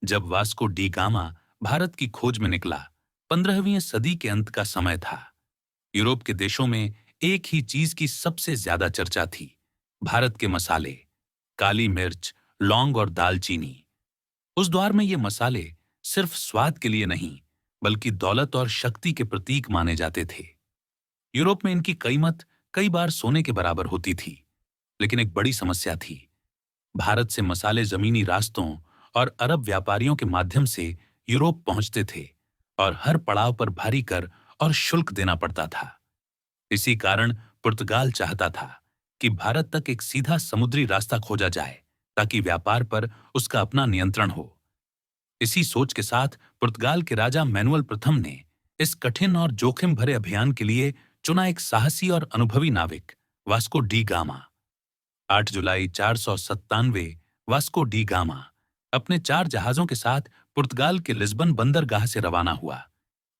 जब Vasco D gamma Bharat की खोज में निकला, 15वीं सदी के अंत का समय था। यूरोप के देशों में एक ही चीज की सबसे ज्यादा चर्चा थी, भारत के मसाले, काली मिर्च, लौंग और दालचीनी। उस दौर में ये मसाले सिर्फ स्वाद के लिए नहीं, बल्कि दौलत और शक्ति के प्रतीक माने जाते थे। यूरोप में इनकी कीमत कई बार सोने के बराबर होती थी। लेकिन एक बड़ी समस्या थी, भारत से मसाले जमीनी रास्तों और अरब व्यापारियों के माध्यम से यूरोप पहुंचते थे और हर पड़ाव पर भारी कर और शुल्क देना पड़ता था। इसी कारण पुर्तगाल चाहता था कि भारत तक एक सीधा समुद्री रास्ता खोजा जाए, ताकि व्यापार पर उसका अपना नियंत्रण हो। इसी सोच के साथ पुर्तगाल के राजा मैनुअल प्रथम ने इस कठिन और जोखिम भरे अभियान के लिए चुना एक साहसी और अनुभवी नाविक, वास्को डी गामा। 8 जुलाई 497 वास्को डी गामा अपने 4 जहाजों के साथ पुर्तगाल के लिस्बन बंदरगाह से रवाना हुआ।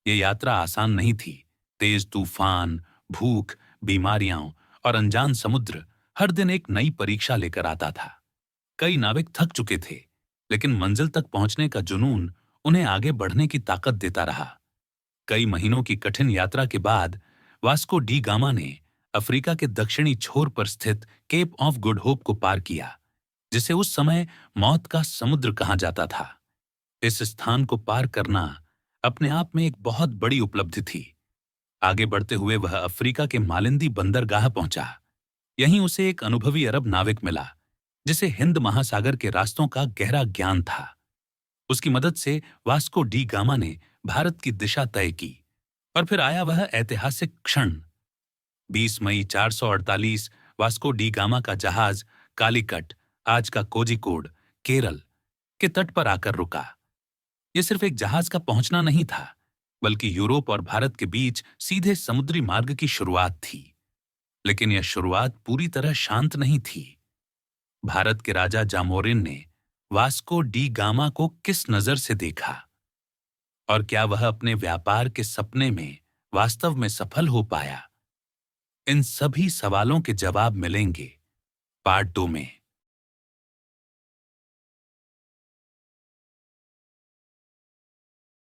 ये यात्रा आसान नहीं थी। तेज तूफान, भूख, बीमारियां और अनजान समुद्र हर दिन एक नई परीक्षा लेकर आता था। कई नाविक थक चुके थे, लेकिन मंजिल तक पहुंचने का जुनून उन्हें आगे बढ़ने की ताकत देता रहा। कई महीनों की कठिन यात्रा के बाद वास्को डी गामा ने अफ्रीका के दक्षिणी छोर पर स्थित केप ऑफ गुड होप को पार किया, जिसे उस समय मौत का समुद्र कहा जाता था। इस स्थान को पार करना अपने आप में एक बहुत बड़ी उपलब्धि थी। आगे बढ़ते हुए वह अफ्रीका के मालिंदी बंदरगाह पहुंचा। यहीं उसे एक अनुभवी अरब नाविक मिला, जिसे हिंद महासागर के रास्तों का गहरा ज्ञान था। उसकी मदद से वास्को डी गामा ने भारत की दिशा तय की। और फिर आया वह ऐतिहासिक क्षण। 20 मई 448 वास्को डी गामा का जहाज कालीकट, आज का कोझिकोड, केरल के तट पर आकर रुका। यह सिर्फ एक जहाज का पहुंचना नहीं था, बल्कि यूरोप और भारत के बीच सीधे समुद्री मार्ग की शुरुआत थी। लेकिन यह शुरुआत पूरी तरह शांत नहीं थी। भारत के राजा जामोरिन ने वास्को डी गामा को किस नजर से देखा, और क्या वह अपने व्यापार के सपने में वास्तव में सफल हो पाया? इन सभी सवालों के जवाब मिलेंगे पार्ट 2 में।